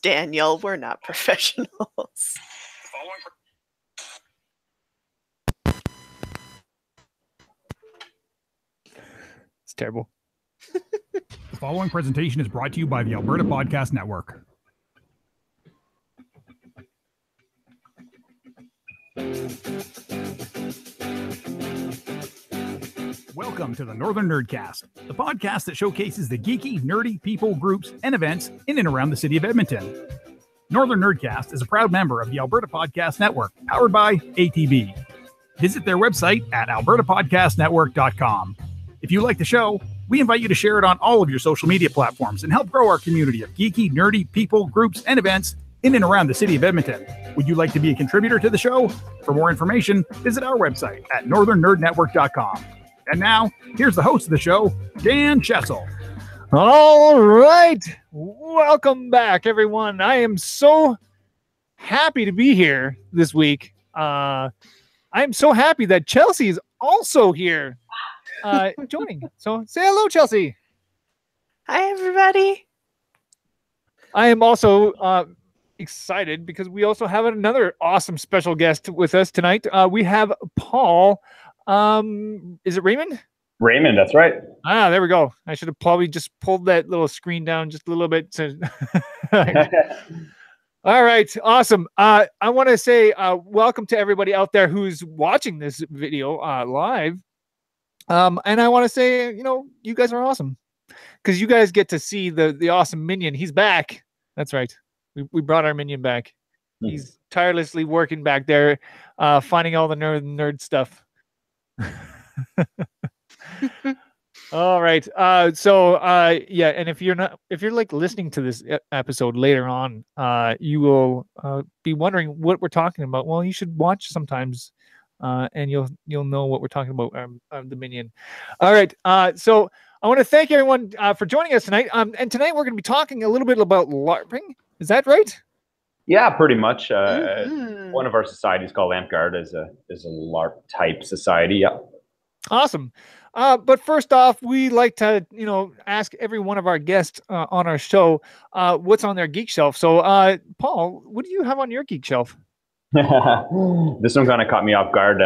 Daniel. We're not professionals. It's terrible. The following presentation is brought to you by the Alberta Podcast Network. Welcome to the Northern Nerdcast, the podcast that showcases the geeky, nerdy people, groups, and events in and around the city of Edmonton. Northern Nerdcast is a proud member of the Alberta Podcast Network, powered by ATB. Visit their website at albertapodcastnetwork.com. If you like the show, we invite you to share it on all of your social media platforms and help grow our community of geeky, nerdy people, groups, and events in and around the city of Edmonton. Would you like to be a contributor to the show? For more information, visit our website at northernnerdnetwork.com. And now, here's the host of the show, Dan Chelsea. All right. Welcome back, everyone. I am so happy to be here this week. I am so happy that Chelsea is also here joining. So say hello, Chelsea. Hi, everybody. I am also excited because we also have another awesome special guest with us tonight. We have Paul. Is it Raymond? Raymond, that's right. There we go. I should have probably just pulled that little screen down just a little bit. All right. Awesome. I want to say welcome to everybody out there who's watching this video live. And I want to say, you guys are awesome because you guys get to see the awesome minion. He's back. That's right. We brought our minion back. He's tirelessly working back there, finding all the nerd stuff. All right. And if you're like listening to this episode later on, you will be wondering what we're talking about. Well, you should watch sometimes, and you'll know what we're talking about. The minion. All right. So I want to thank everyone for joining us tonight. And tonight we're going to be talking a little bit about LARPing. Is that right? Yeah, pretty much. One of our societies called Amtgard is a LARP type society. Yeah. Awesome. But first off, we like to, ask every one of our guests on our show what's on their geek shelf. So, Paul, what do you have on your geek shelf? This one kind of caught me off guard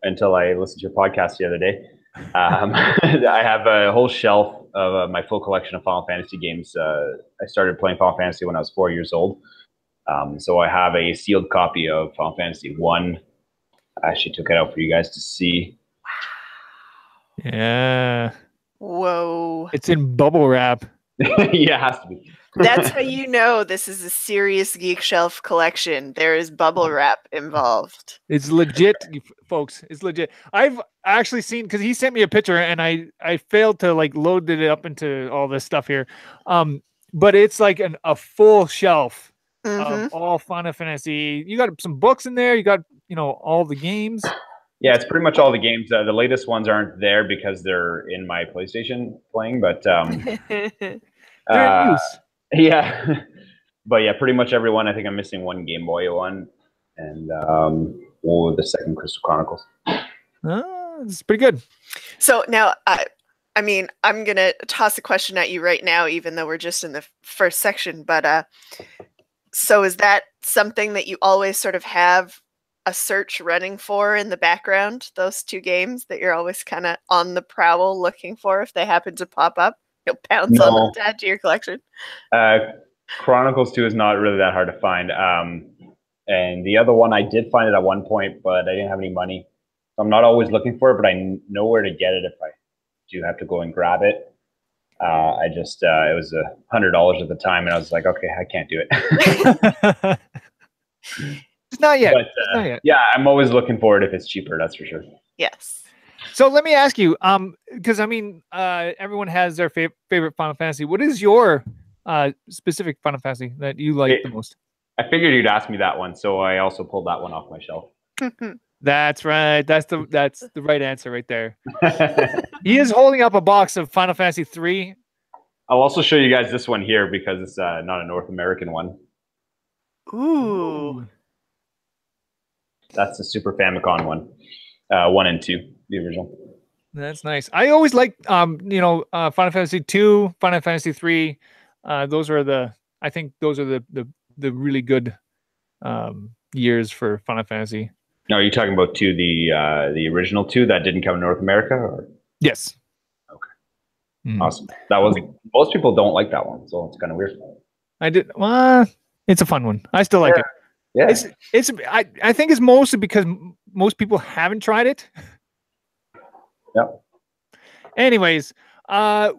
until I listened to your podcast the other day. I have a whole shelf of my full collection of Final Fantasy games. I started playing Final Fantasy when I was 4 years old. So I have a sealed copy of Final Fantasy 1. I actually took it out for you guys to see. Yeah. Whoa. It's in bubble wrap. Yeah, it has to be. That's how you know this is a serious geek shelf collection. There is bubble wrap involved. It's legit, folks. It's legit. I've actually seen, because he sent me a picture and I failed to load it up into all this stuff here. But it's like a full shelf of all Final Fantasy. You got some books in there. You got, all the games. Yeah, it's pretty much all the games. The latest ones aren't there because they're in my PlayStation playing, but they're in use. Yeah, but yeah, pretty much everyone. I think I'm missing one Game Boy one, and the second Crystal Chronicles. It's pretty good. So now, I'm gonna toss a question at you right now, even though we're just in the first section. But so is that something that you always sort of have a search running for in the background, those two games that you're always kind of on the prowl looking for if they happen to pop up? You'll pounce on them to add to your collection. Chronicles 2 is not really that hard to find. And the other one, I did find it at one point, but I didn't have any money. So I'm not always looking for it, but I know where to get it if I do have to go and grab it. It was $100 at the time, and I was like, okay, I can't do it. Not yet. But, not yet. Yeah, I'm always looking for it if it's cheaper. That's for sure. Yes. So let me ask you, because everyone has their favorite Final Fantasy. What is your specific Final Fantasy that you like the most? I figured you'd ask me that one, so I also pulled that one off my shelf. That's right. That's the right answer right there. He is holding up a box of Final Fantasy 3. I'll also show you guys this one here because it's not a North American one. Ooh. That's the Super Famicom one. 1 and 2, the original. That's nice. I always liked, Final Fantasy 2, Final Fantasy 3. Those are I think those are the really good years for Final Fantasy. Now, are you talking about the original 2 that didn't come to North America? Or? Yes. Okay. Awesome. That was most people don't like that one, so it's kind of weird. I did. Well, it's a fun one. I still like it. Yeah. I think it's mostly because most people haven't tried it. Yep. Anyways,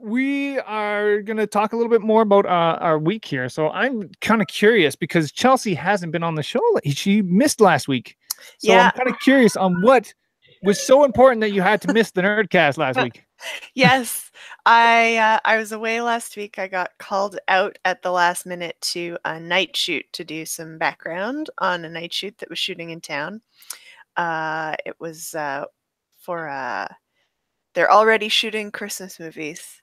we are going to talk a little bit more about our week here. So I'm kind of curious because Chelsea hasn't been on the show. She missed last week. So I'm kind of curious on what was so important that you had to miss the Nerdcast last week. Yes, I was away last week. I got called out at the last minute to a night shoot to do some background on a night shoot that was shooting in town. It was for they're already shooting Christmas movies.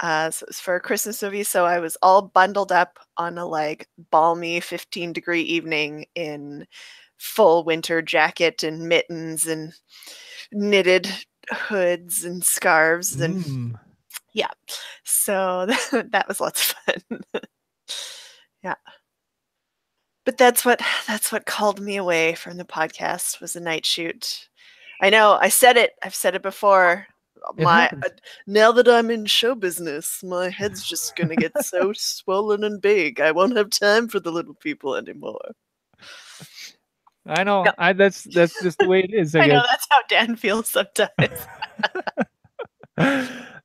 So it was for a Christmas movie. So I was all bundled up on a like balmy 15-degree evening in full winter jacket and mittens and knitted hoods and scarves and yeah. So that was lots of fun. Yeah. But that's what called me away from the podcast was a night shoot. I know, I said it. I've said it before. Now that I'm in show business, my head's just gonna get so swollen and big. I won't have time for the little people anymore. I know. Yeah. That's just the way it is. I know that's how Dan feels sometimes.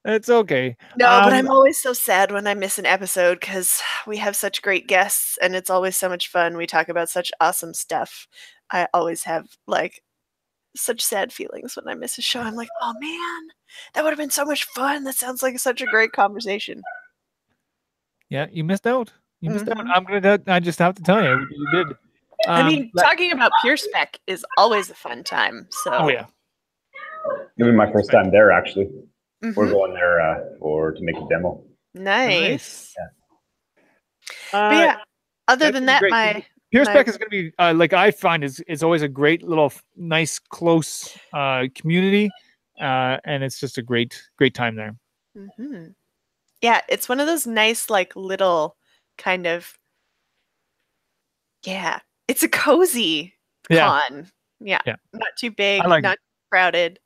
It's okay. No, but I'm always so sad when I miss an episode because we have such great guests and it's always so much fun. We talk about such awesome stuff. I always have like such sad feelings when I miss a show. I'm like, oh man, that would have been so much fun. That sounds like such a great conversation. Yeah, you missed out. You missed out. I just have to tell you, you did. I mean, talking about Pure Spec is always a fun time. So. Oh yeah. Maybe my first time there actually. We're going there to make a demo. Nice. Yeah. But yeah, other than that, my Pure Spec is going to be like I find it's always a great little nice close community, and it's just a great time there. Yeah, it's one of those nice like little kind of it's a cozy con. Yeah, not too big, not too crowded.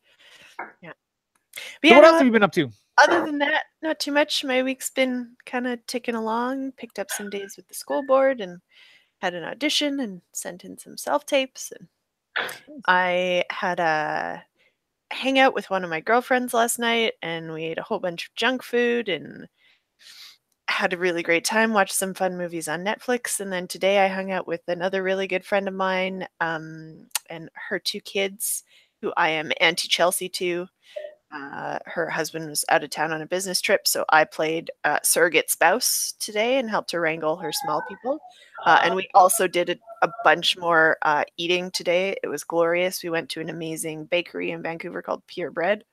Yeah. But so what else have you been up to? Other than that, not too much. My week's been kind of ticking along. Picked up some days with the school board and had an audition and sent in some self-tapes. And I had a hangout with one of my girlfriends last night and we ate a whole bunch of junk food and had a really great time, watched some fun movies on Netflix. And then today I hung out with another really good friend of mine and her 2 kids who I am anti-Chelsea to. Her husband was out of town on a business trip, so I played surrogate spouse today and helped her wrangle her small people. And we also did a bunch more eating today. It was glorious. We went to an amazing bakery in Vancouver called Pure Bread.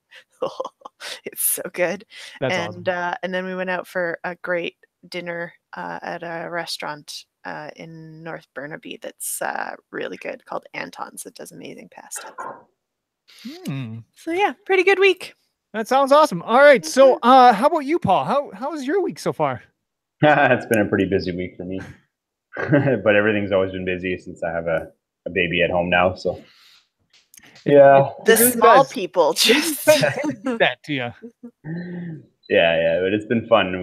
It's so good. That's awesome. And then we went out for a great dinner at a restaurant in North Burnaby that's really good called Anton's. It does amazing pasta. So yeah, pretty good week. That sounds awesome. All right. So how about you, Paul? How was your week so far? It's been a pretty busy week for me. But everything's always been busy since I have a baby at home now. So yeah. The small people just that to you. Yeah, but it's been fun.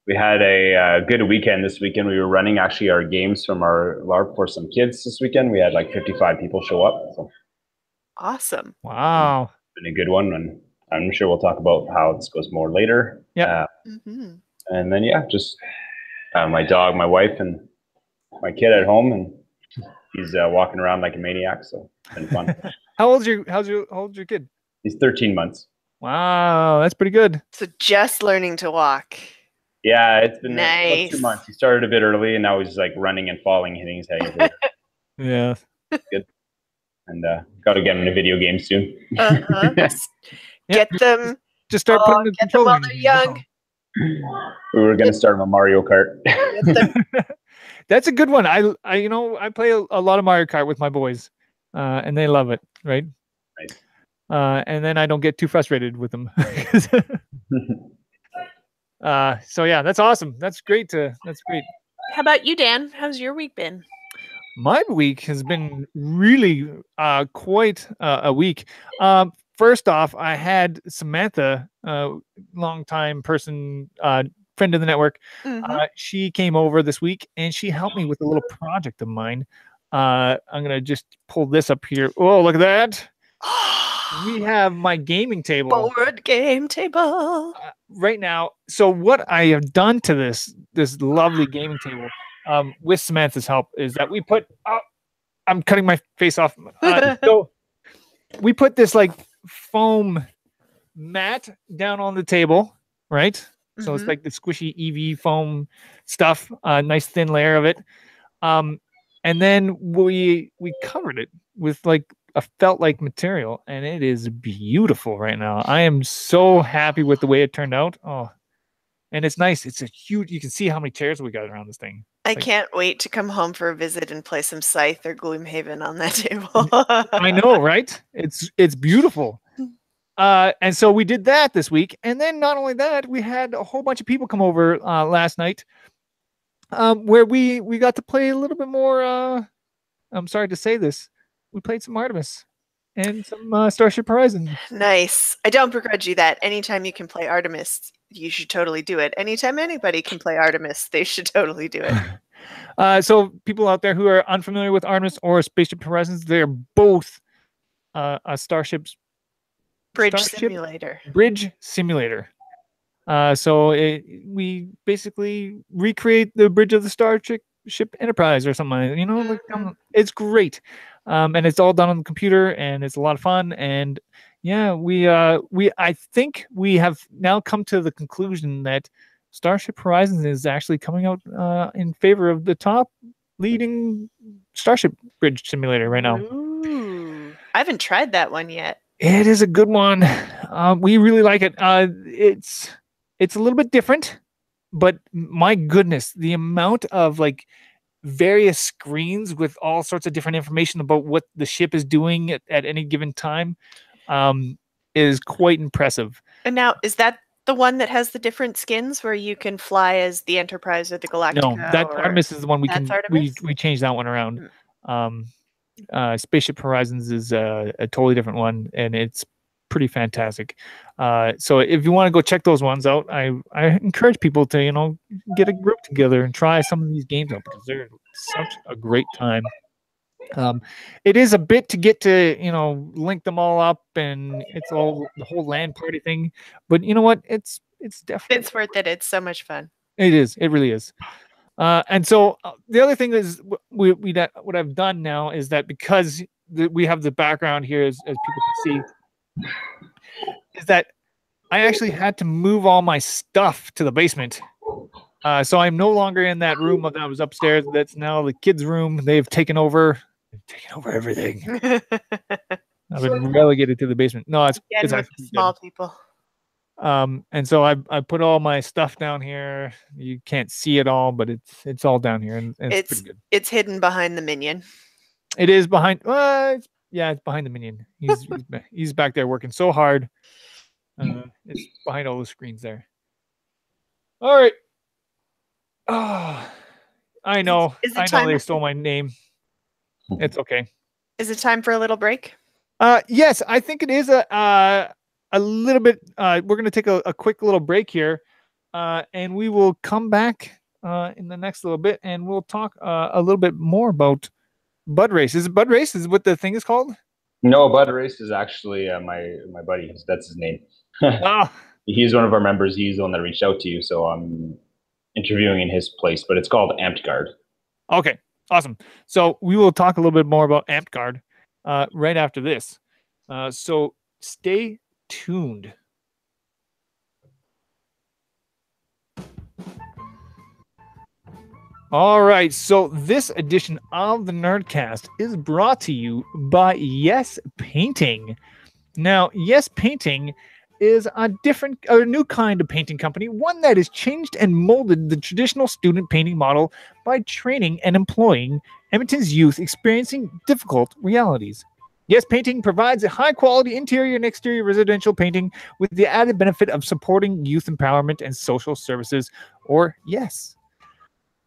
We had a good weekend this weekend. We were running actually our games from our LARP for some kids this weekend. We had like 55 people show up. So. Awesome. Wow. It's been a good one, and I'm sure we'll talk about how this goes more later. Yeah. And then just my dog, my wife, and my kid at home, and he's walking around like a maniac. So it's been fun. How old's your kid? He's 13 months. Wow, that's pretty good. So just learning to walk. Yeah, it's been nice. About 2 months. He started a bit early, and now he's like running and falling, hitting his head. Yeah. Good. And got to get him in a video game soon. Get them. Just start putting the controller while they're young. We were going to start him a Mario Kart. That's a good one. I play a lot of Mario Kart with my boys, and they love it. Right. Nice. And then I don't get too frustrated with them. So yeah, that's awesome. That's great. That's great. How about you, Dan? How's your week been? My week has been really quite a week. First off, I had Samantha, longtime person, friend of the network. She came over this week and she helped me with a little project of mine. I'm gonna just pull this up here. Oh, look at that! We have my gaming table. Board game table. Right now. So what I have done to this lovely gaming table, with Samantha's help, is that we put. I'm cutting my face off. So we put this like foam mat down on the table, right? So it's like the squishy EV foam stuff, nice thin layer of it. And then we covered it with like a felt-like material, and it is beautiful right now. I am so happy with the way it turned out. Oh, and it's nice. It's a huge. You can see how many chairs we got around this thing. I can't wait to come home for a visit and play some Scythe or Gloomhaven on that table. I know, right? It's beautiful. And so we did that this week, and then not only that, we had a whole bunch of people come over last night, where we got to play a little bit more. I'm sorry to say this, we played some Artemis and some Starship Horizon. Nice. I don't begrudge you that. Anytime you can play Artemis, you should totally do it. Anytime anybody can play Artemis, they should totally do it. So people out there who are unfamiliar with Artemis or Spaceship Horizons, they're both a Bridge simulator. Bridge simulator. So we basically recreate the bridge of the Starship Enterprise or something like that. You know, like, it's great. And it's all done on the computer, and it's a lot of fun. And yeah, I think we have now come to the conclusion that Starship Horizons is actually coming out in favor of the top leading Starship Bridge simulator right now. Ooh, I haven't tried that one yet. It is a good one. We really like it. It's a little bit different, but my goodness, the amount of like various screens with all sorts of different information about what the ship is doing at any given time is quite impressive. And now, is that the one that has the different skins where you can fly as the Enterprise or the Galactica? No, that Artemis is the one we changed that one around. Spaceship Horizons is a totally different one, and it's pretty fantastic. So if you want to go check those ones out, I encourage people to get a group together and try some of these games out, because they're such a great time. It is a bit to get to link them all up, and it's all the whole LAN party thing, but you know what, it's definitely worth it. It's so much fun. It is. It really is. And so the other thing is what I've done now is that because we have the background here, as people can see, is that I actually had to move all my stuff to the basement. So I'm no longer in that room that was upstairs. That's now the kids' room. They've taken over everything. I've been relegated to the basement. No, it's actually small people. And so I put all my stuff down here. You can't see it all, but it's all down here, and it's pretty good. It's hidden behind the minion. It is behind. It's behind the minion. He's back there working so hard. It's behind all those screens there. All right. Oh, I know. I know they stole my name. It's okay. Is it time for a little break? Yes, I think it is a little bit. We're going to take a quick little break here, and we will come back in the next little bit, and we'll talk a little bit more about Bud Race. Is it Bud Race? Is what the thing is called? No, Bud Race is actually my buddy. That's his name. He's one of our members. He's the one that reached out to you, so I'm interviewing in his place. But it's called Amtgard. Okay, awesome. So we will talk a little bit more about Amtgard right after this. So stay tuned. All right, so this edition of the Nerdcast is brought to you by Yes Painting. Now, Yes Painting is a new kind of painting company, one that has changed and molded the traditional student painting model by training and employing Edmonton's youth experiencing difficult realities. Yes Painting provides a high-quality interior and exterior residential painting with the added benefit of supporting youth empowerment and social services, or Yes.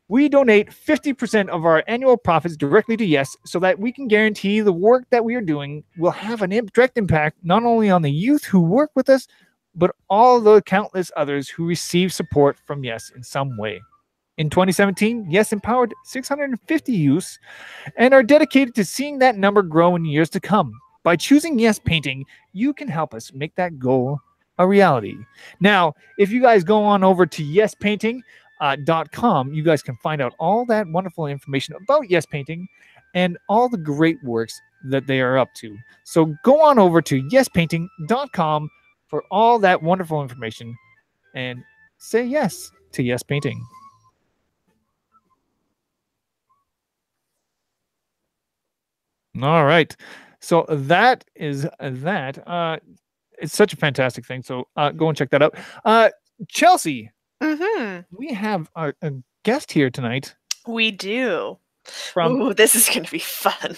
We donate 50% of our annual profits directly to Yes so that we can guarantee the work that we are doing will have an direct impact not only on the youth who work with us, but all the countless others who receive support from Yes in some way. In 2017, Yes empowered 650 youths and are dedicated to seeing that number grow in years to come. By choosing Yes Painting, you can help us make that goal a reality. Now, if you guys go on over to yespainting.com, you guys can find out all that wonderful information about Yes Painting and all the great works that they are up to. So go on over to yespainting.com for all that wonderful information and say yes to Yes Painting. All right. So that is that. It's such a fantastic thing. So go and check that out. Chelsea, we have a guest here tonight. We do. From Ooh, this is going to be fun.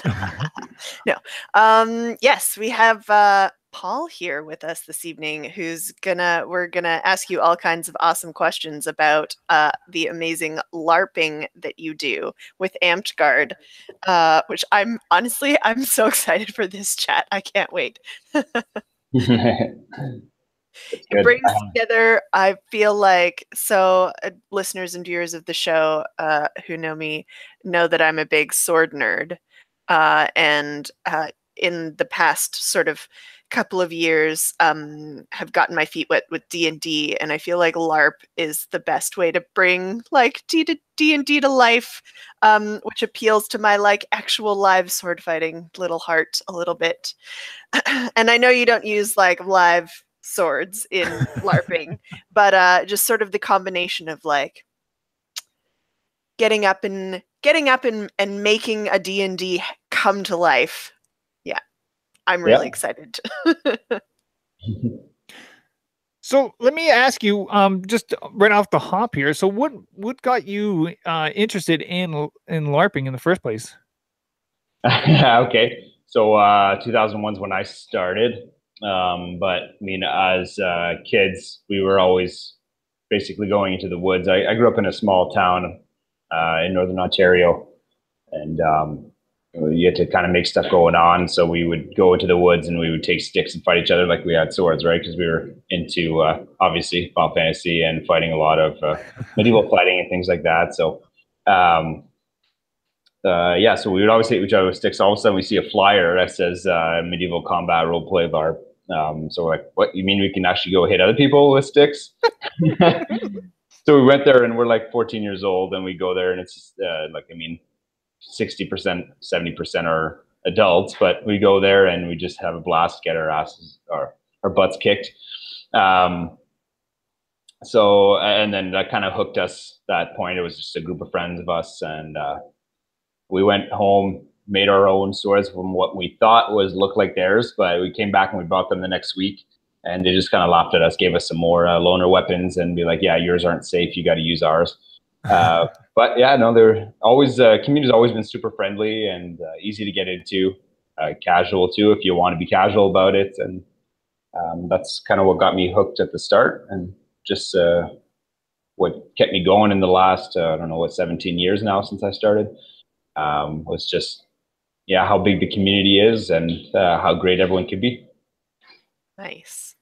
No. Yes, we have Paul here with us this evening, we're gonna ask you all kinds of awesome questions about the amazing LARPing that you do with Amtgard, which I'm so excited for this chat. I can't wait. It brings together, I feel like, listeners and viewers of the show who know me know that I'm a big sword nerd, and in the past sort of couple of years have gotten my feet wet with D&D, and I feel like LARP is the best way to bring like D&D to life, which appeals to my like actual live sword fighting little heart a little bit. And I know you don't use like live swords in LARPing, but just sort of the combination of like getting up and making a D&D come to life. Yeah, I'm really excited. So let me ask you, just right off the hop here. So what got you interested in LARPing in the first place? Okay, so 2001 is when I started. But I mean, as kids, we were always basically going into the woods. I grew up in a small town in Northern Ontario, and you had to kind of make stuff going on. So we would go into the woods and we would take sticks and fight each other like we had swords, right? Because we were into obviously Final Fantasy and fighting a lot of medieval fighting and things like that. So so we would always hit each other with sticks. All of a sudden, we see a flyer that says medieval combat roleplay LARP. So we're like, what? You mean we can actually go hit other people with sticks? So we went there, and we're like 14 years old, and we go there, and it's just, 60%, 70% are adults, but we go there and we just have a blast, get our asses or our butts kicked. So, and then that kind of hooked us. That point, it was just a group of friends of us, and we went home, made our own swords from what we thought looked like theirs, but we came back and we bought them the next week, and they just kind of laughed at us, gave us some more loaner weapons, and be like, "Yeah, yours aren't safe. You got to use ours." But yeah, no, they're always community's always been super friendly and easy to get into, casual too if you want to be casual about it, and that's kind of what got me hooked at the start, and just what kept me going in the last 17 years now since I started. Was just how big the community is and how great everyone could be. Nice.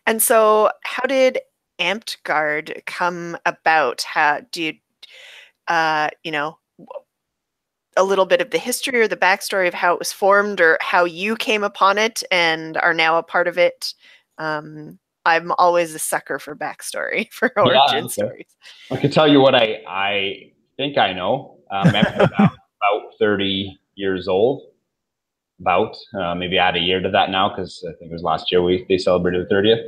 And so how did Amtgard come about? How do you a little bit of the history or the backstory of how it was formed or how you came upon it and are now a part of it? I'm always a sucker for backstory, for origin stories. I can tell you what I think I know. I'm about 30 years old. Maybe add a year to that now because I think it was last year they celebrated the 30th.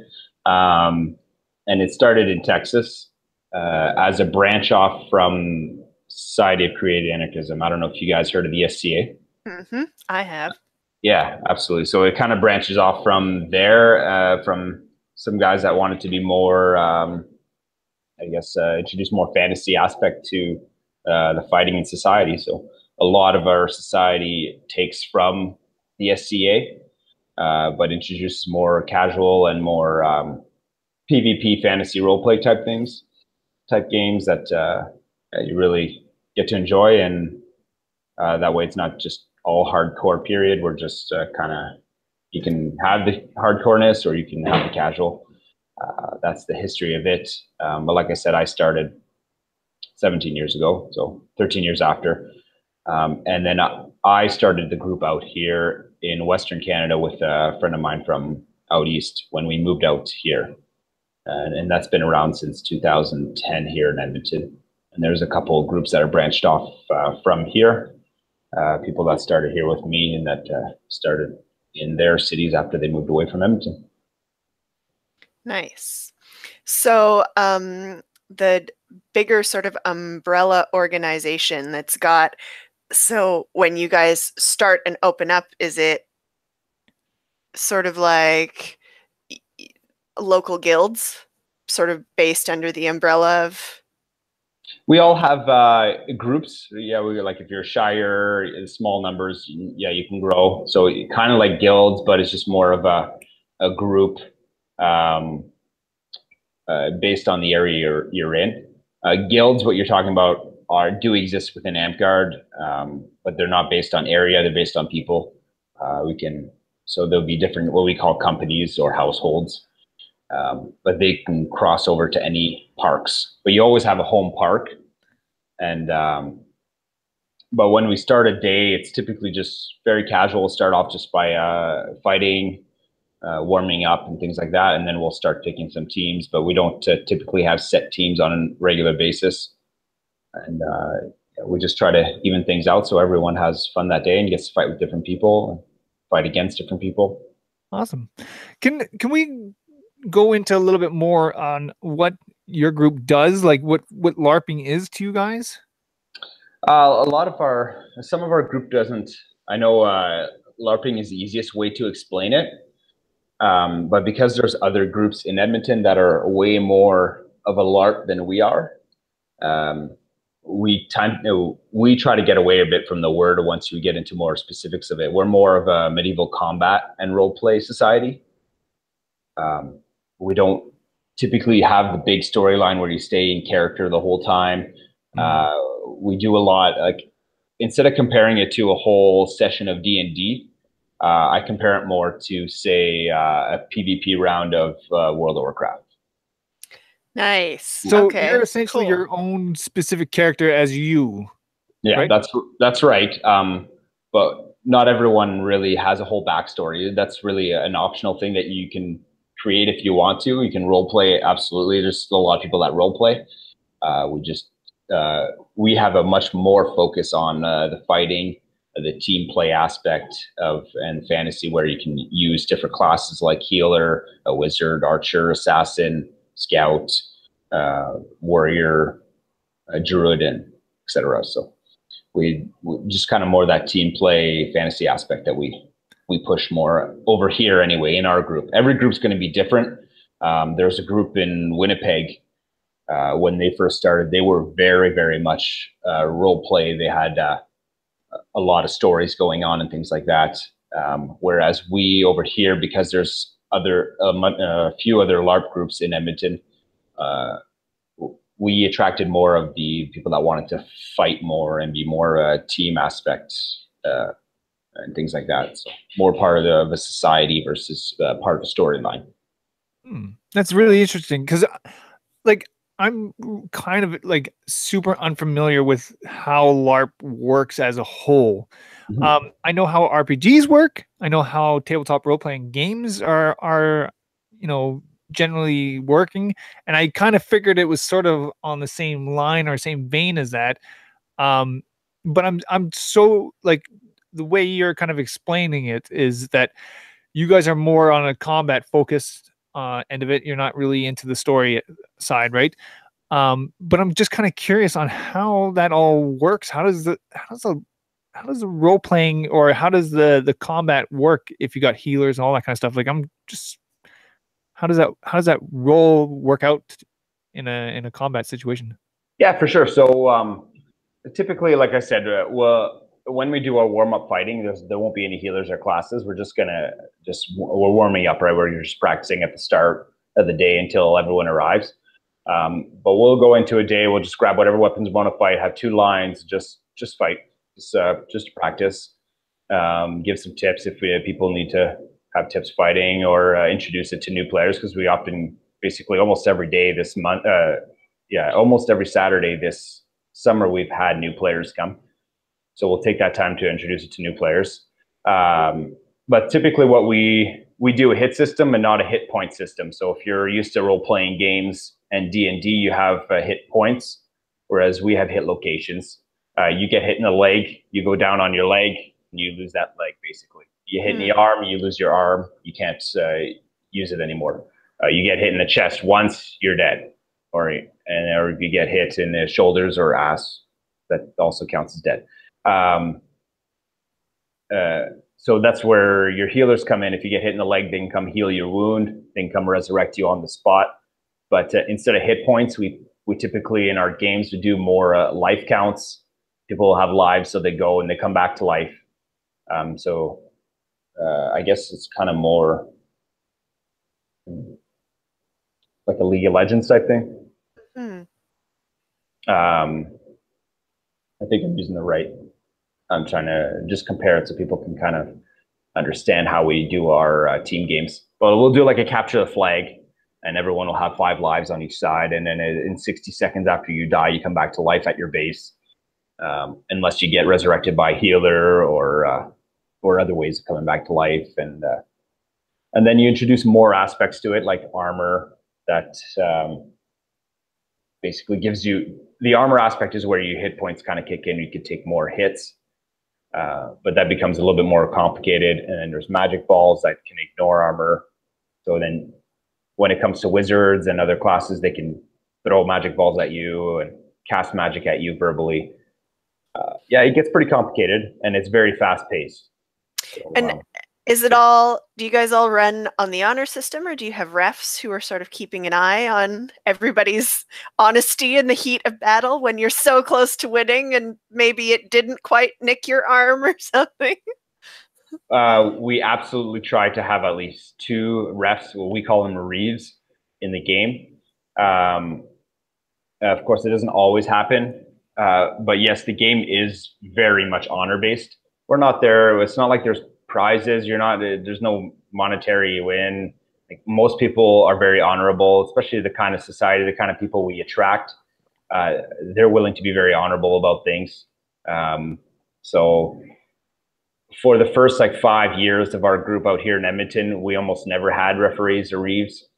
And it started in Texas as a branch off from Society of Creative Anarchism. I don't know if you guys heard of the SCA. Mm-hmm. I have. Yeah, absolutely. So it kind of branches off from there, from some guys that wanted to be more, introduce more fantasy aspect to the fighting in society. So a lot of our society takes from the SCA, but introduces more casual and more PvP fantasy roleplay type games that you really get to enjoy, and that way it's not just all hardcore period. We're just kind of, you can have the hardcoreness or you can have the casual. That's the history of it. But like I said, I started 17 years ago, so 13 years after. And then I started the group out here in Western Canada with a friend of mine from out east when we moved out here. And that's been around since 2010 here in Edmonton. And there's a couple of groups that are branched off from here. People that started here with me and that started in their cities after they moved away from Edmonton. Nice. So the bigger sort of umbrella organization that's got, so when you guys start and open up, is it sort of like local guilds sort of based under the umbrella of? We all have groups. Yeah, we like, if you're Shire, small numbers, yeah, you can grow. So kind of like guilds, but it's just more of a group based on the area you're in. Guilds, what you're talking about, do exist within Amtgard, but they're not based on area. They're based on people. So there'll be different, what we call companies or households. But they can cross over to any parks, but you always have a home park. And but when we start a day, it's typically just very casual. We'll start off just by fighting, warming up and things like that, and then we'll start picking some teams. But we don't typically have set teams on a regular basis, and we just try to even things out so everyone has fun that day and gets to fight with different people and fight against different people. Awesome. Can we go into a little bit more on what your group does, like what LARPing is to you guys? Some of our group doesn't. I know LARPing is the easiest way to explain it, but because there's other groups in Edmonton that are way more of a LARP than we are, we try to get away a bit from the word once we get into more specifics of it. We're more of a medieval combat and role play society. We don't typically have the big storyline where you stay in character the whole time. We do a lot, like, instead of comparing it to a whole session of D&D, I compare it more to, say, a PvP round of World of Warcraft. Nice. So okay, you're essentially cool. your own specific character as you. Yeah, right? That's right. But not everyone really has a whole backstory. That's really an optional thing that you can create if you want to. You can role play, absolutely. There's still a lot of people that role play. We have a much more focus on the fighting, the team play aspect and fantasy, where you can use different classes like healer, a wizard, archer, assassin, scout, warrior, druid, and etc. So we just kind of more that team play fantasy aspect that we push more over here anyway in our group. Every group's going to be different. There's a group in Winnipeg. When they first started, they were very, very much role play. They had a lot of stories going on and things like that. Whereas we over here, because there's a few other LARP groups in Edmonton, we attracted more of the people that wanted to fight more and be more team aspect and things like that. So more part of a society versus part of a storyline. That's really interesting, because like I'm kind of like super unfamiliar with how LARP works as a whole. I know how RPGs work. I know how tabletop role-playing games are generally working, and I kind of figured it was sort of on the same line or same vein as that. But I'm so, like, the way you're kind of explaining it is that you guys are more on a combat focused end of it. You're not really into the story side, right? But I'm just kind of curious on how that all works. How does the role playing, or how does the combat work if you got healers and all that kind of stuff? Like, how does that role work out in a combat situation? Yeah, for sure. So typically, like I said, when we do our warm-up fighting, there won't be any healers or classes. We're just we're warming up, right, where you're just practicing at the start of the day until everyone arrives. But we'll go into a day, we'll just grab whatever weapons we want to fight, have 2 lines, just fight, just practice, give some tips if people need to have tips fighting, or introduce it to new players, because we often, basically almost every day this month, almost every Saturday this summer, we've had new players come. So we'll take that time to introduce it to new players. But typically what we do a hit system and not a hit point system. So if you're used to role-playing games and D&D, you have hit points, whereas we have hit locations. You get hit in the leg, you go down on your leg, and you lose that leg, basically. You hit in the arm, you lose your arm, you can't use it anymore. You get hit in the chest once, you're dead. Or you get hit in the shoulders or ass, that also counts as dead. So that's where your healers come in. If you get hit in the leg, they can come heal your wound, they can come resurrect you on the spot. But instead of hit points, we typically in our games we do more life counts. People have lives, so they go and they come back to life. So I guess it's kind of more like a League of Legends type thing. I think I'm using the right. I'm trying to just compare it so people can kind of understand how we do our team games. But we'll do like a capture the flag, and everyone will have 5 lives on each side. And then in 60 seconds after you die, you come back to life at your base, unless you get resurrected by healer or other ways of coming back to life. And then you introduce more aspects to it, like armor that basically gives you, the armor aspect is where your hit points kind of kick in. You could take more hits. But that becomes a little bit more complicated. And then there's magic balls that can ignore armor. So then when it comes to wizards and other classes, they can throw magic balls at you and cast magic at you verbally. It gets pretty complicated, and it's very fast paced. So, and is it all, do you guys all run on the honor system, or do you have refs who are sort of keeping an eye on everybody's honesty in the heat of battle when you're so close to winning and maybe it didn't quite nick your arm or something? We absolutely try to have at least 2 refs, what we call them reeves, in the game. Of course, it doesn't always happen. But yes, the game is very much honor based. We're not there. It's not like there's prizes. There's no monetary win. Like, most people are very honorable, especially the kind of society, the kind of people we attract. They're willing to be very honorable about things. So for the first 5 years of our group out here in Edmonton, we almost never had referees or reeves.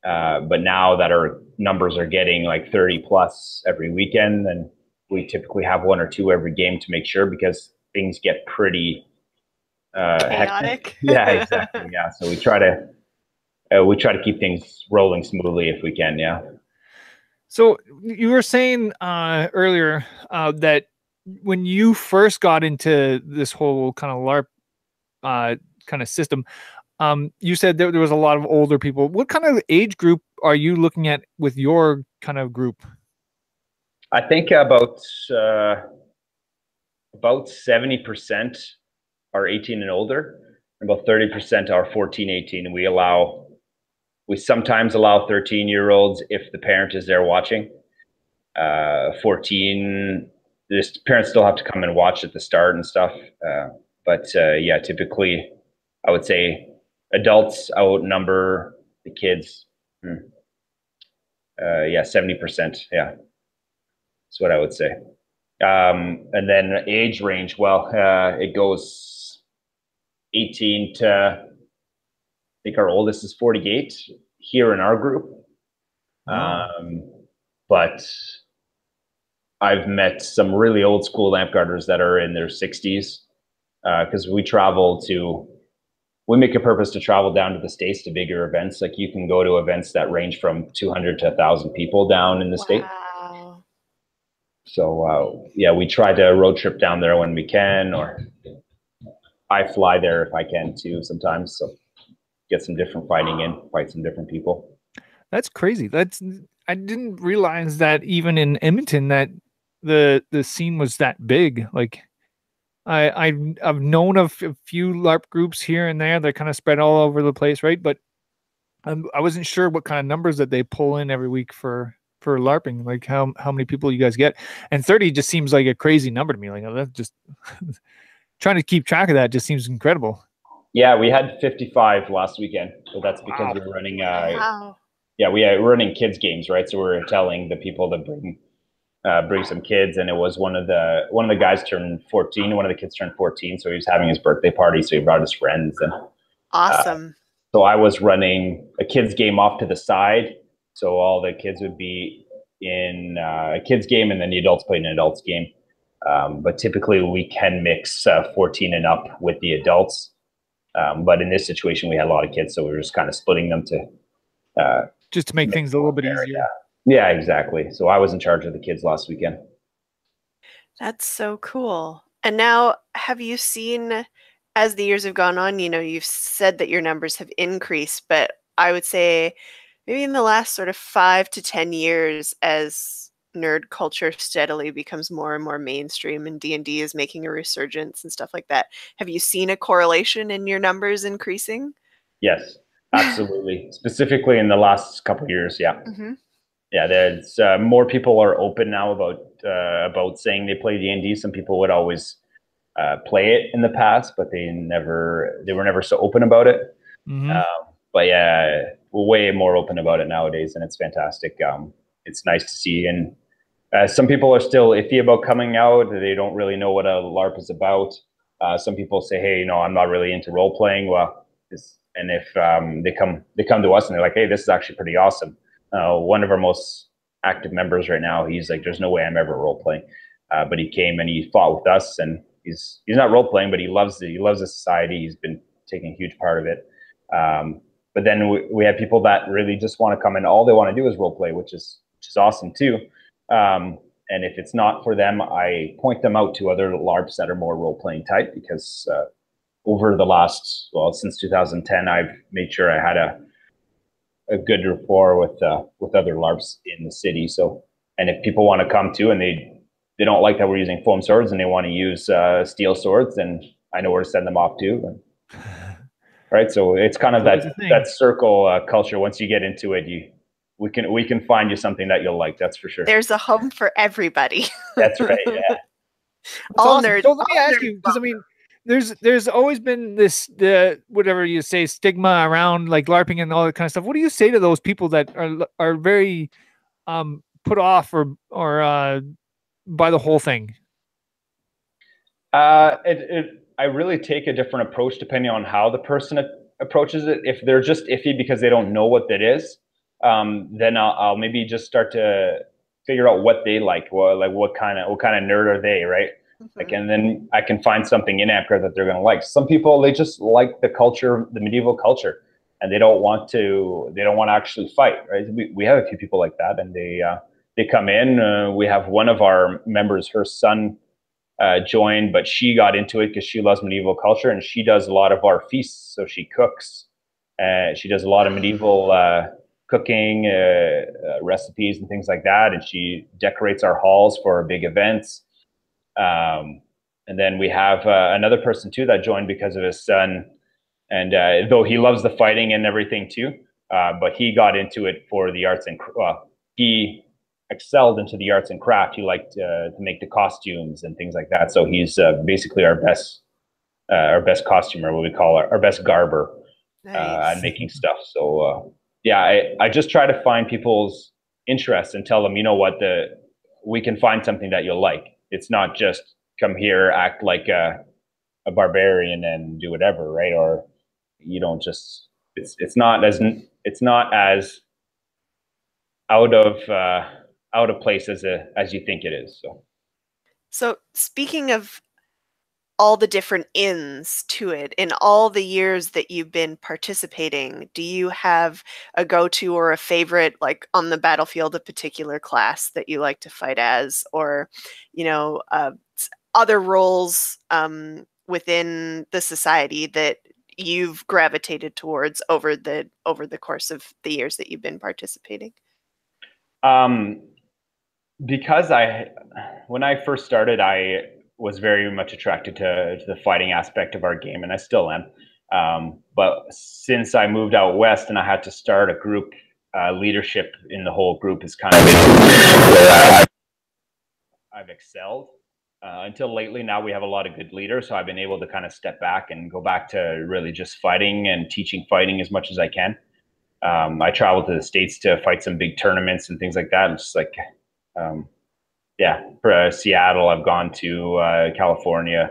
But now that our numbers are getting 30 plus every weekend, then we typically have 1 or 2 every game to make sure, because things get pretty chaotic. Yeah, exactly. Yeah, so we try to keep things rolling smoothly if we can. Yeah. So you were saying earlier that when you first got into this whole kind of LARP kind of system, you said there was a lot of older people. What kind of age group are you looking at with your kind of group? I think about 70% are 18 and older, and about 30% are 14, 18. And we sometimes allow 13-year-olds if the parent is there watching. 14, the parents still have to come and watch at the start and stuff. But typically I would say adults outnumber the kids. 70%. Yeah, that's what I would say. And then age range, it goes 18 to, I think our oldest is 48 here in our group. But I've met some really old school Amtgarders that are in their 60s, because we make a purpose to travel down to the States to bigger events. Like, you can go to events that range from 200 to 1,000 people down in the state. So we try to road trip down there when we can, or I fly there if I can too sometimes. So get some different fighting in, fight some different people. That's crazy. I didn't realize that even in Edmonton that the scene was that big. Like, I've known of a few LARP groups here and there. They're kind of spread all over the place, right? But I wasn't sure what kind of numbers that they pull in every week for LARPing, like how many people you guys get. And 30 just seems like a crazy number to me. Like that's just trying to keep track of that just seems incredible. Yeah, we had 55 last weekend, but that's because Wow. we were running. Wow. Yeah, we're running kids games, right? So we're telling the people to bring some kids, and it was one of the guys turned 14. One of the kids turned 14, so he was having his birthday party. So he brought his friends, and Awesome. so I was running a kids game off to the side. So all the kids would be in a kids game, and then the adults played an adults game. But typically we can mix 14 and up with the adults. But in this situation, we had a lot of kids, so we were just kind of splitting them to just to make things a little bit easier. Yeah, exactly. So I was in charge of the kids last weekend. That's so cool. And now, have you seen, as the years have gone on, you've said that your numbers have increased, but I would say maybe in the last sort of 5 to 10 years, as nerd culture steadily becomes more and more mainstream and D&D is making a resurgence and stuff like that, have you seen a correlation in your numbers increasing? Yes, absolutely. Specifically in the last couple of years, yeah. Mm-hmm. Yeah, there's more people are open now about saying they play D&D. Some people would always play it in the past, but they were never so open about it. Mm-hmm. But yeah, we're way more open about it nowadays, and it's fantastic. It's nice to see. And some people are still iffy about coming out. They don't really know what a LARP is about. Some people say, "Hey, I'm not really into role playing." Well, and if they come to us and they're like, "Hey, this is actually pretty awesome." One of our most active members right now, he's like, "There's no way I'm ever role playing," but he came and he fought with us, and he's not role playing, but he loves the society. He's been taking a huge part of it. But then we have people that really just want to come in. All they want to do is role play, which is awesome too. And if it's not for them, I point them out to other LARPs that are more role playing type, because over the last, since 2010, I've made sure I had a good rapport with other LARPs in the city. So, and if people want to come too, and they don't like that we're using foam swords and they want to use steel swords, then I know where to send them off to. Right, so it's kind of that circle culture. Once you get into it, we can find you something that you'll like. That's for sure. There's a home for everybody. That's right. Yeah. All awesome. nerds. So let me ask you, because I mean, there's always been the whatever you say stigma around like LARPing and all that kind of stuff. What do you say to those people that are very put off or by the whole thing? I really take a different approach depending on how the person approaches it. If they're just iffy because they don't know what that is, then I'll maybe just start to figure out what they like. Well, like what kind of nerd are they, right? Mm-hmm. Like, and then I can find something in Amtgard that they're going to like. Some people, they just like the culture, the medieval culture, and they don't want to actually fight, right? We have a few people like that, and they come in. We have one of our members, her son joined, but she got into it because she loves medieval culture, and she does a lot of our feasts. So she cooks. She does a lot of medieval cooking recipes and things like that, and she decorates our halls for our big events. And then we have another person too that joined because of his son, and though he loves the fighting and everything too, but he got into it for the arts and he excelled into the arts and craft. He liked to make the costumes and things like that. So he's basically our best costumer, what we call our best garber. Nice. At making stuff. So yeah, I just try to find people's interests and tell them, you know what, we can find something that you'll like. It's not just come here, act like a barbarian and do whatever, right? Or you don't just it's not as out of place as you think it is. So speaking of all the different ins to it, in all the years that you've been participating, do you have a go-to or a favorite, like on the battlefield, a particular class that you like to fight as, or other roles within the society that you've gravitated towards over the course of the years that you've been participating? Because when I first started, I was very much attracted to the fighting aspect of our game, and I still am. But since I moved out west and I had to start a group, leadership in the whole group is kind of where I've excelled. Until lately, now we have a lot of good leaders, so I've been able to kind of step back and go back to really just fighting and teaching fighting as much as I can. I traveled to the States to fight some big tournaments and things like that. And just like, for Seattle, I've gone to California,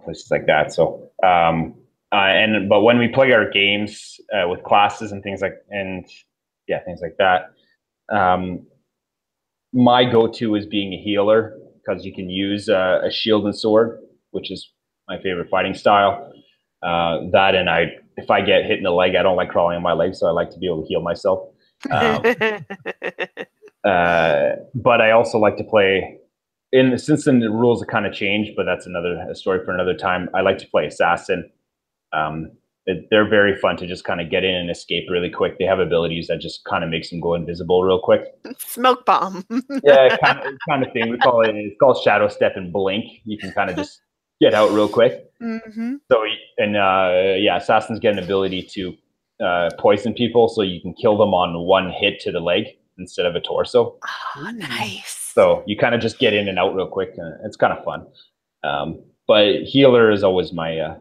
places like that. So, but when we play our games with classes and things like that, my go-to is being a healer, because you can use a shield and sword, which is my favorite fighting style. That, and if I get hit in the leg, I don't like crawling on my legs, so I like to be able to heal myself. But I also like to play, since the rules have kind of changed, but that's a story for another time. I like to play assassin. They're very fun to just kind of get in and escape really quick. They have abilities that just kind of makes them go invisible real quick. Smoke bomb. Yeah, kind of thing. It's called shadow step and blink. You can kind of just get out real quick. Mm-hmm. So, and assassins get an ability to poison people, so you can kill them on one hit to the leg instead of a torso. Oh, nice. So you kind of just get in and out real quick, and it's kind of fun. But healer is always my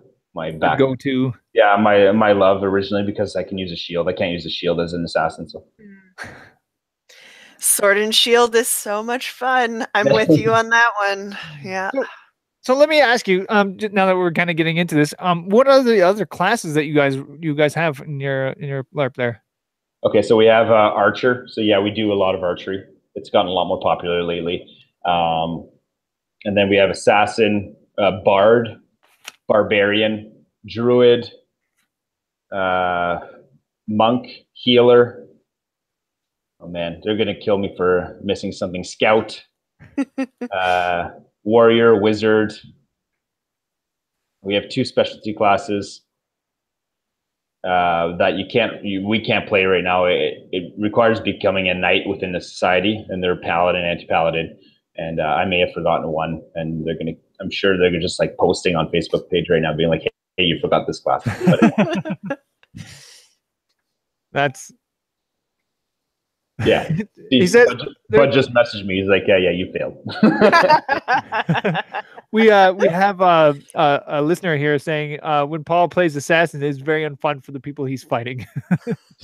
back go-to. Yeah, my love originally, because I can use a shield. I can't use a shield as an assassin. So Sword and shield is so much fun. I'm with you on that one. Yeah. So let me ask you, now that we're kind of getting into this, what are the other classes that you guys have in your LARP there? Okay, so we have archer. So yeah, we do a lot of archery. It's gotten a lot more popular lately. And then we have assassin, bard, barbarian, druid, monk, healer. Oh man, they're gonna kill me for missing something. Scout, warrior, wizard. We have 2 specialty classes that we can't play right now. It requires becoming a knight within the society, and they're paladin, anti-paladin, and I may have forgotten one, and I'm sure they're just like posting on Facebook page right now, being like, "Hey, you forgot this class." That's. Yeah. He said, but just message me. He's like, yeah, you failed. we have a listener here saying when Paul plays assassin, it's very unfun for the people he's fighting.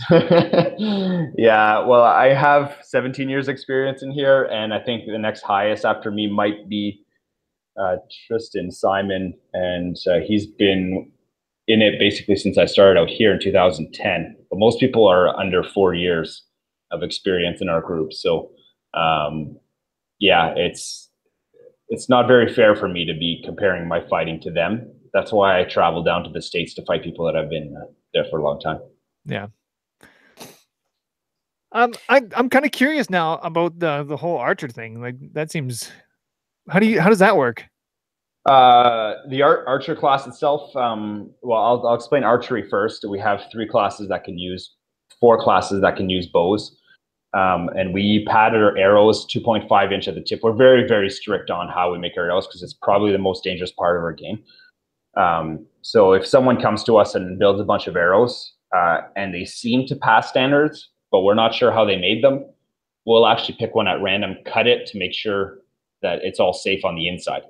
Yeah, well, I have 17 years experience in here, and I think the next highest after me might be Tristan Simon, and he's been in it basically since I started out here in 2010. But most people are under 4 years of experience in our group. So it's not very fair for me to be comparing my fighting to them. That's why I travel down to the States to fight people that have been there for a long time. Yeah. I'm kind of curious now about the whole archer thing. Like, that seems, how does that work? The archer class itself, well, I'll explain archery first. We have 4 classes that can use bows. And we padded our arrows 2.5 inch at the tip. We're very, very strict on how we make our arrows, because it's probably the most dangerous part of our game. So if someone comes to us and builds a bunch of arrows, and they seem to pass standards, but we're not sure how they made them, we'll actually pick one at random, cut it to make sure that it's all safe on the inside.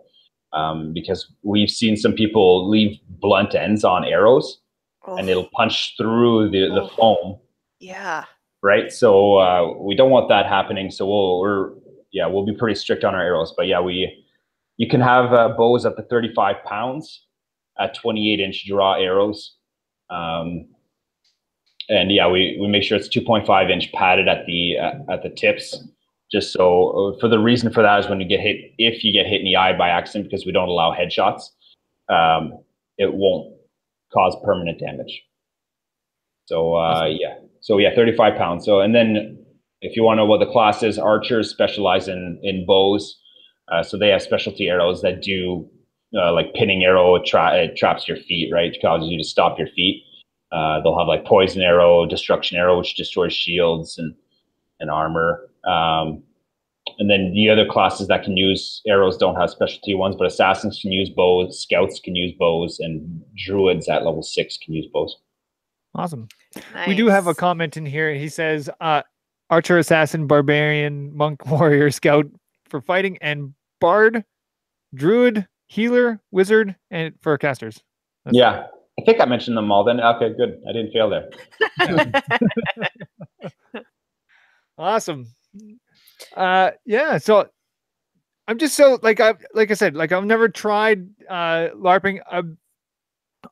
Because we've seen some people leave blunt ends on arrows, and it'll punch through the foam. Yeah. Right. So we don't want that happening. So we'll be pretty strict on our arrows. But yeah, you can have bows up to 35 pounds at 28-inch draw arrows. And yeah, we make sure it's 2.5 inch padded at the tips. Just so, for the reason for that is when you get hit, if you get hit in the eye by accident, because we don't allow headshots, it won't cause permanent damage. So So 35 pounds. So, and then if you want to know what the class is, archers specialize in bows. So they have specialty arrows that do like pinning arrow. It traps your feet, right? It causes you to stop your feet. They'll have like poison arrow, destruction arrow, which destroys shields and armor. And then the other classes that can use arrows don't have specialty ones, but assassins can use bows, scouts can use bows, and druids at level 6 can use bows. Awesome. Nice. We do have a comment in here. He says, archer, assassin, barbarian, monk, warrior, scout for fighting, and bard, druid, healer, wizard, and for casters. Yeah, I think I mentioned them all then. Okay, good. I didn't fail there. Awesome. Yeah, so I'm just so like I said, like I've never tried LARPing.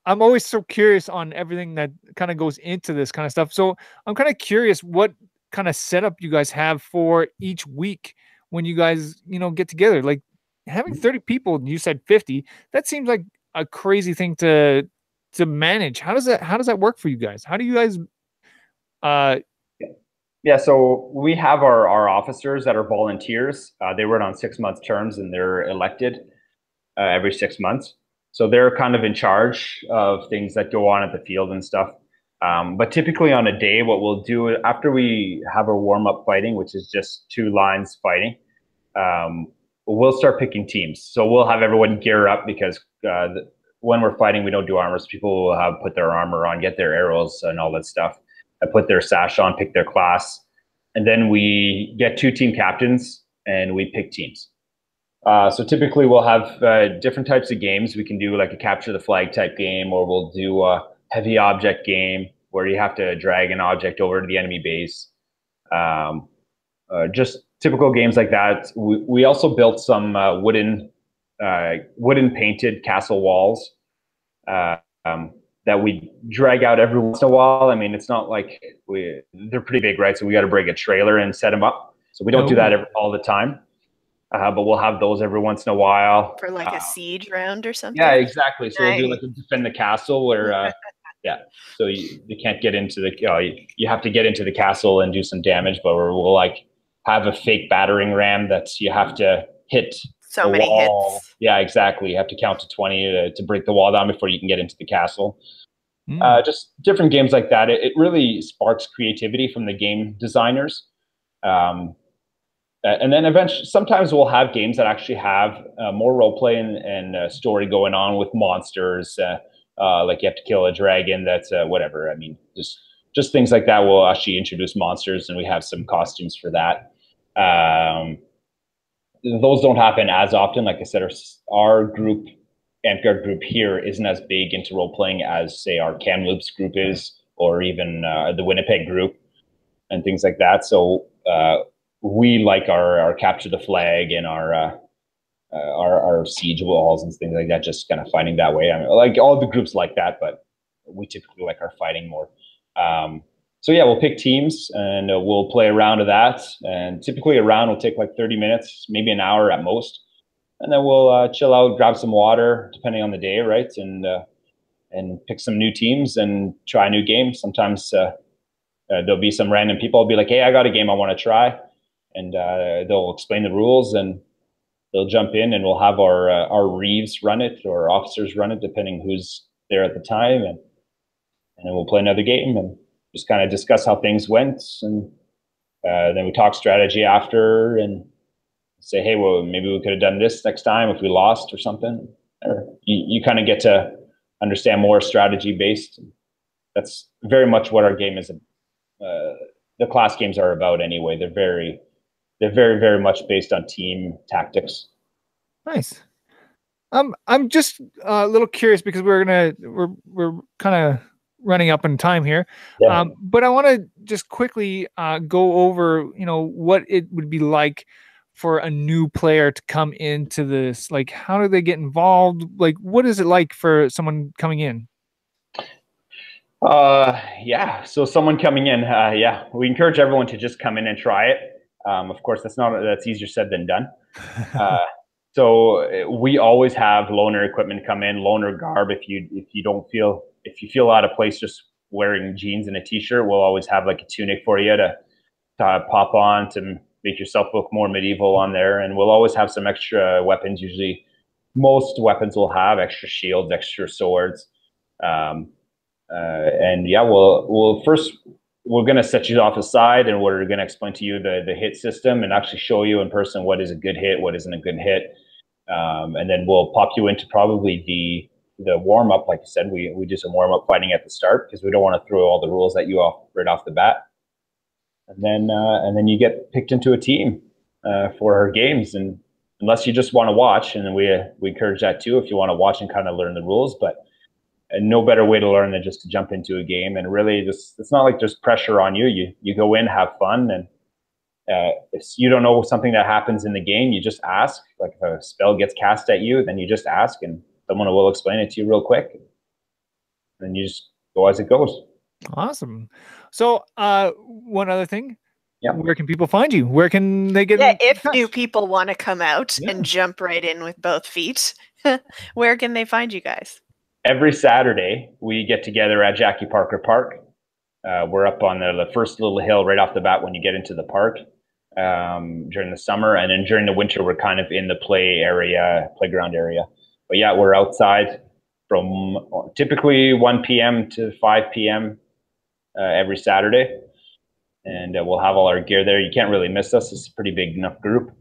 I'm always so curious on everything that kind of goes into this kind of stuff. So I'm kind of curious what kind of setup you guys have for each week when you guys, get together. Like having 30 people, you said 50, that seems like a crazy thing to manage. How does that work for you guys? How do you guys Yeah, so we have our officers that are volunteers. They run on 6-month terms and they're elected every 6 months. So they're kind of in charge of things that go on at the field and stuff. But typically on a day, what we'll do after we have our warm-up fighting, which is just 2 lines fighting, we'll start picking teams. So we'll have everyone gear up because when we're fighting, we don't do armors. People will have put their armor on, get their arrows and all that stuff. Put their sash on, pick their class, and then we get 2 team captains and we pick teams. So typically we'll have different types of games. We can do like a capture the flag type game, or we'll do a heavy object game where you have to drag an object over to the enemy base. Just typical games like that. We also built some wooden painted castle walls. That we drag out every once in a while. I mean, it's not like they're pretty big, right? So we got to bring a trailer and set them up. So we don't do that all the time, but we'll have those every once in a while. For like a siege round or something? Yeah, exactly. So Nice. we'll do like a defend the castle where, yeah. So you can't get into you have to get into the castle and do some damage, but we'll like have a fake battering ram that you have to hit so many wall. hits. Yeah, exactly. You have to count to 20 to break the wall down before you can get into the castle. Just different games like that. It really sparks creativity from the game designers. And then eventually, sometimes we'll have games that actually have more role play and story going on with monsters. Like you have to kill a dragon. That's whatever. I mean, just things like that. We'll actually introduce monsters, and we have some costumes for that. Those don't happen as often. Like I said, our group, Amtgard group here, isn't as big into role playing as, say, our Kamloops group is, or even the Winnipeg group, and things like that. So we like our capture the flag and our siege walls and things like that. Just kind of fighting that way. I mean, like all the groups like that, but we typically like our fighting more. So yeah, we'll pick teams and we'll play a round of that. And typically a round will take like 30 minutes, maybe an hour at most. And then we'll chill out, grab some water, depending on the day, right? And pick some new teams and try a new game. Sometimes there'll be some random people will be like, hey, I got a game I want to try. And they'll explain the rules and they'll jump in and we'll have our reeves run it or officers run it, depending who's there at the time. And then we'll play another game and just kind of discuss how things went. And then we talk strategy after and say, hey, well, maybe we could have done this next time if we lost or something. Or you kind of get to understand more strategy based. That's very much what our game is. The class games are about anyway. They're very, very much based on team tactics. Nice. I'm just a little curious because we're kind of running up in time here. Yeah. But I want to just quickly go over, what it would be like for a new player to come into this. Like, how do they get involved? Like, what is it like for someone coming in? Yeah. So someone coming in, yeah, we encourage everyone to just come in and try it. Of course, that's easier said than done. So we always have loaner equipment come in, loaner garb. If you feel out of place just wearing jeans and a t-shirt, we'll always have like a tunic for you to pop on to make yourself look more medieval on there. And we'll always have some extra weapons. Usually most weapons will have extra shields, extra swords. And yeah, we'll first we're going to set you off aside, and we're going to explain to you the hit system and actually show you in person what is a good hit, what isn't a good hit. And then we'll pop you into probably the warm up. Like I said, we do some warm up fighting at the start because we don't want to throw all the rules at you right off the bat. And then you get picked into a team for our games. And unless you just want to watch, and then we encourage that too if you want to watch and kind of learn the rules. But no better way to learn than just to jump into a game. And really, it's not like there's pressure on you. You go in, have fun, and if you don't know something that happens in the game, you just ask. Like if a spell gets cast at you, then you just ask, and someone will explain it to you real quick. And you just go as it goes. Awesome. So, one other thing. Yeah. Where can people find you? Where can they get? Yeah, if new people want to come out and jump right in with both feet, where can they find you guys? Every Saturday, we get together at Jackie Parker Park. We're up on the first little hill right off the bat when you get into the park during the summer. And then during the winter, we're kind of in the playground area. But yeah, we're outside from typically 1 p.m. to 5 p.m. Every Saturday. And we'll have all our gear there. You can't really miss us. It's a pretty big enough group.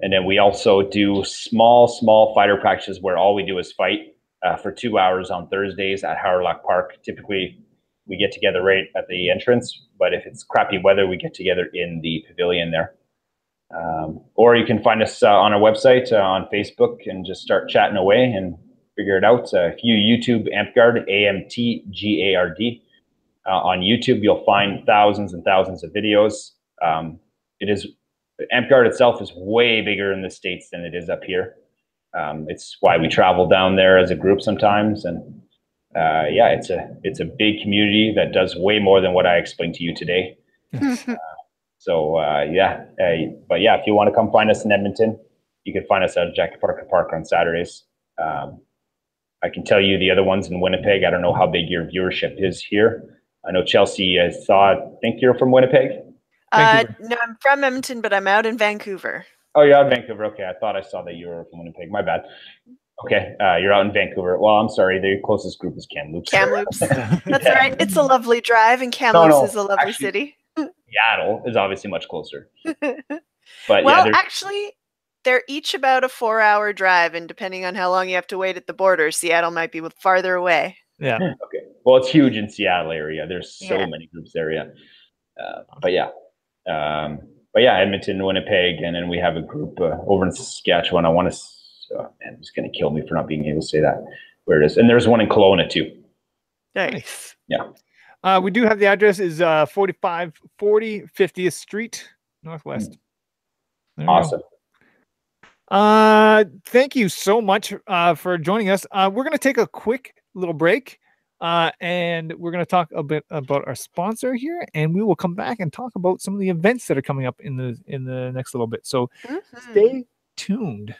And then we also do small fighter practices where all we do is fight for 2 hours on Thursdays at Harlock Park. Typically, we get together right at the entrance. But if it's crappy weather, we get together in the pavilion there. Or you can find us on our website, on Facebook, and just start chatting away and figure it out. If you YouTube Amtgard, Amtgard, on YouTube, you'll find thousands and thousands of videos. Amtgard itself is way bigger in the States than it is up here. It's why we travel down there as a group sometimes. And it's a big community that does way more than what I explained to you today. But yeah, if you want to come find us in Edmonton, you can find us at Jackie Parker Park on Saturdays. I can tell you the other ones in Winnipeg. I don't know how big your viewership is here. I know Chelsea, I think you're from Winnipeg? No, I'm from Edmonton, but I'm out in Vancouver. Oh, you're out in Vancouver. Okay, I thought I saw that you were from Winnipeg. My bad. Okay, you're out in Vancouver. Well, I'm sorry. The closest group is Kamloops. Kamloops. That's all right. It's a lovely drive, and Kamloops is a lovely city. Seattle is obviously much closer. But actually, they're each about a 4-hour drive, and depending on how long you have to wait at the border, Seattle might be farther away. Yeah. Okay. Well, it's huge in Seattle area. There's so many groups there. Edmonton, Winnipeg, and then we have a group over in Saskatchewan. I want to. Man, it's going to kill me for not being able to say that. Where it is, and there's one in Kelowna too. Nice. Yeah. We do have the address is 4540 50th Street Northwest. Awesome. Thank you so much for joining us. We're going to take a quick little break, and we're going to talk a bit about our sponsor here, and we will come back and talk about some of the events that are coming up in the next little bit. So stay tuned.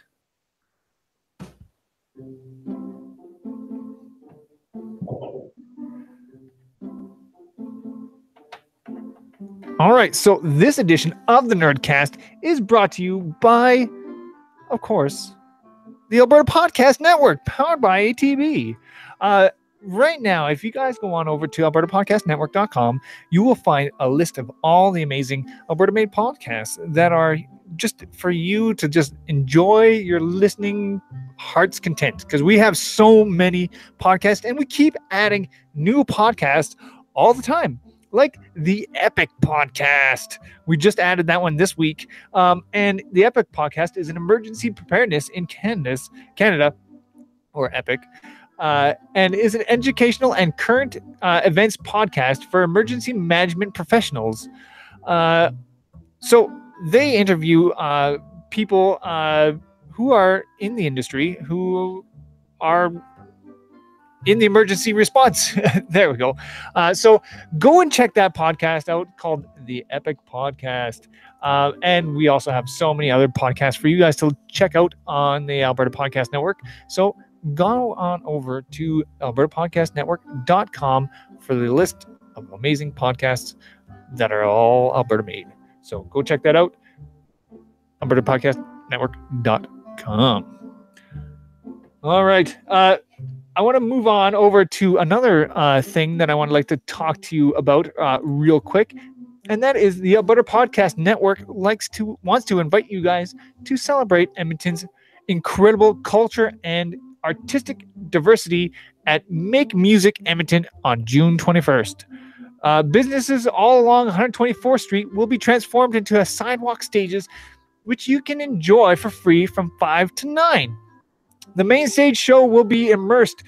All right, so this edition of the Nerdcast is brought to you by, of course, the Alberta Podcast Network, powered by ATB. Right now, if you guys go on over to albertapodcastnetwork.com, you will find a list of all the amazing Alberta-made podcasts that are just for you to just enjoy your listening heart's content, because we have so many podcasts and we keep adding new podcasts all the time, like the Epic Podcast. We just added that one this week. And the Epic Podcast is an emergency preparedness in Canada, or Epic, and is an educational and current events podcast for emergency management professionals. So they interview people who are in the industry, who are in the emergency response. There we go. So go and check that podcast out, called The Epic Podcast. And we also have so many other podcasts for you guys to check out on the Alberta Podcast Network. So go on over to albertapodcastnetwork.com for the list of amazing podcasts that are all Alberta made. So go check that out. albertapodcastnetwork.com. All right. I want to move on over to another thing that I would like to talk to you about real quick. And that is the Alberta Podcast Network wants to invite you guys to celebrate Edmonton's incredible culture and artistic diversity at Make Music Edmonton on June 21st. Businesses all along 124th Street will be transformed into sidewalk stages, which you can enjoy for free from 5 to 9. The main stage show will be emceed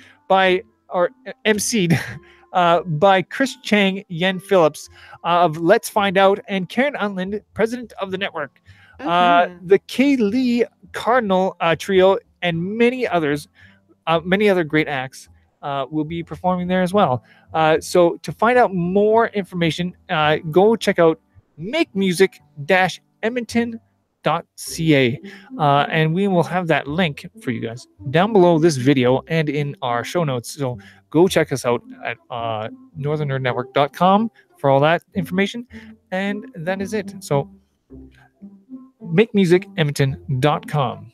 by Chris Chang, Yen Phillips of Let's Find Out, and Karen Unland, president of the network. The Kay Lee Cardinal Trio and many other great acts will be performing there as well. So to find out more information, go check out makemusic-edmonton.ca, and we will have that link for you guys down below this video and in our show notes. So go check us out at northernnerdnetwork.com for all that information, and that is it. So makemusic-edmonton.com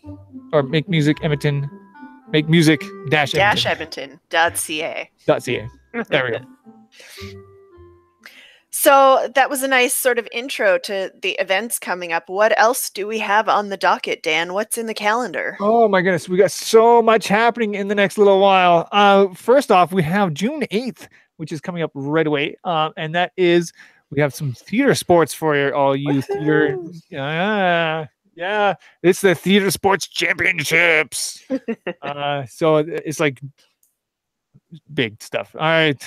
or makemusic-edmonton.ca. There we go. So that was a nice sort of intro to the events coming up. What else do we have on the docket, Dan? What's in the calendar? Oh my goodness, we got so much happening in the next little while. First off, we have June 8th, which is coming up right away. And that is, we have some theater sports for all you theater. Yeah, it's the Theater Sports Championships. So it's like big stuff. All right.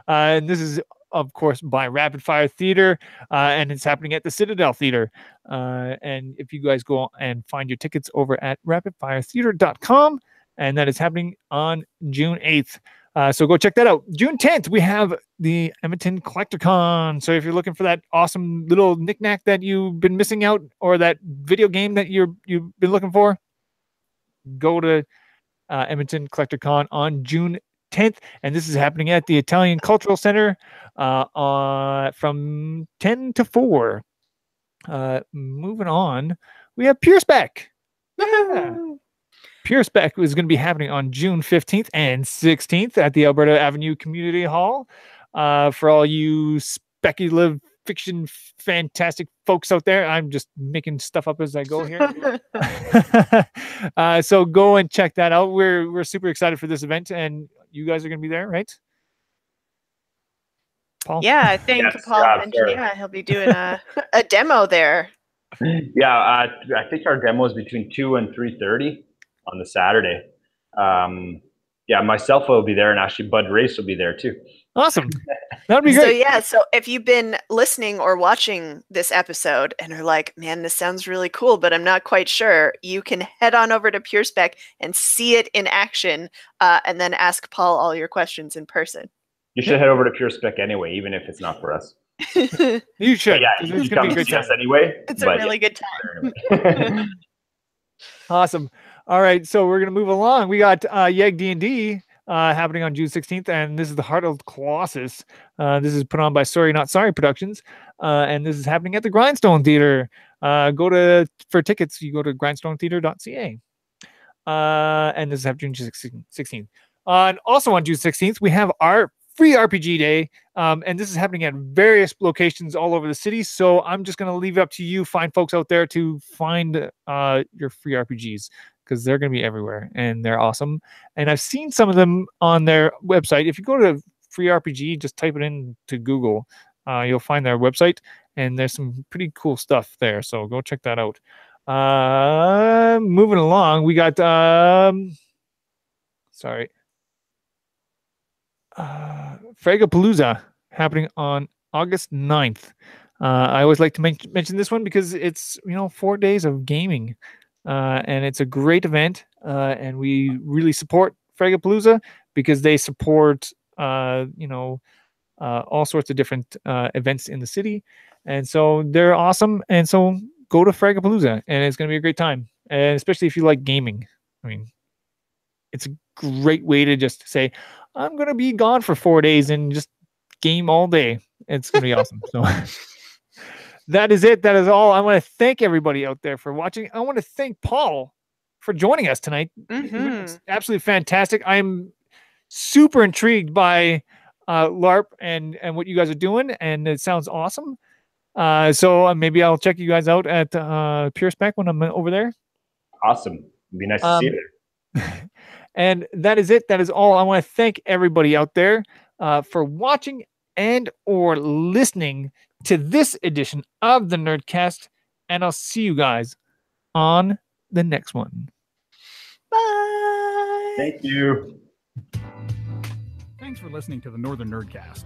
And this is, of course, by Rapid Fire Theater, and it's happening at the Citadel Theater. And if you guys go and find your tickets over at rapidfiretheater.com, and that is happening on June 8th. So go check that out. June 10th, we have the Edmonton CollectorCon. So if you're looking for that awesome little knickknack that you've been missing out, or that video game that you've been looking for, go to Edmonton CollectorCon on June 10th, and this is happening at the Italian Cultural Center from 10 to 4. Moving on, we have Pure Spec. Yeah. Pure Spec is going to be happening on June 15th and 16th at the Alberta Avenue Community Hall. For all you speculative fiction fantastic folks out there, I'm just making stuff up as I go here. So go and check that out. We're super excited for this event, and you guys are going to be there, right, Paul? Yeah, I think Paul mentioned, he'll be doing a demo there. Yeah, I think our demo is between 2 and 3:30 on the Saturday. Yeah, myself will be there, and actually Bud Race will be there too. Awesome. That'd be great. So if you've been listening or watching this episode and are like, man, this sounds really cool, but I'm not quite sure, you can head on over to Pure Spec and see it in action, and then ask Paul all your questions in person. You should head over to Pure Spec anyway, even if it's not for us. You should. But yeah, you should come see us anyway. It's a really good time. Awesome. All right, so we're going to move along. We got YEG D&D happening on June 16th, and this is the Heart of Colossus. This is put on by Sorry Not Sorry Productions, and this is happening at the Grindstone Theater. For tickets, you go to grindstonetheater.ca. And this is happening June 16th. And also on June 16th, we have our free RPG day, and this is happening at various locations all over the city. So I'm just going to leave it up to you, fine folks out there, to find your free RPGs, because they're going to be everywhere and they're awesome. And I've seen some of them on their website. If you go to free RPG, just type it into Google, you'll find their website, and there's some pretty cool stuff there. So go check that out. Moving along, we got Fragapalooza happening on August 9th. I always like to mention this one because it's 4 days of gaming, and it's a great event, and we really support Fragapalooza because they support all sorts of different events in the city, and so they're awesome. And so go to Fragapalooza, and it's going to be a great time, and especially if you like gaming. I mean, it's a great way to just say, I'm going to be gone for 4 days and just game all day. It's going to be awesome. So that is it. That is all. I want to thank everybody out there for watching. I want to thank Paul for joining us tonight. Mm-hmm. It's absolutely fantastic. I'm super intrigued by LARP and what you guys are doing, and it sounds awesome. So maybe I'll check you guys out at Pure Spec when I'm over there. Awesome. It'd be nice to see you there. And that is it. That is all. I want to thank everybody out there for watching and or listening to this edition of the Nerdcast, and I'll see you guys on the next one. Bye. Thank you. Thanks for listening to the Northern Nerdcast.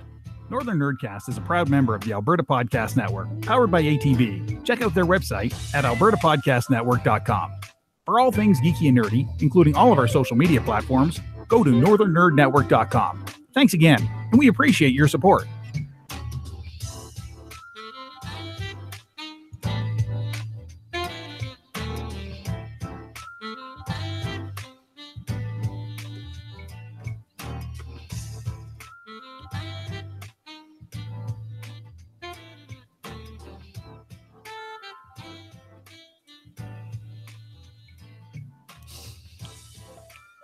Northern Nerdcast is a proud member of the Alberta Podcast Network, powered by ATV. Check out their website at albertapodcastnetwork.com. For all things geeky and nerdy, including all of our social media platforms, go to northernnerdnetwork.com. Thanks again, and we appreciate your support.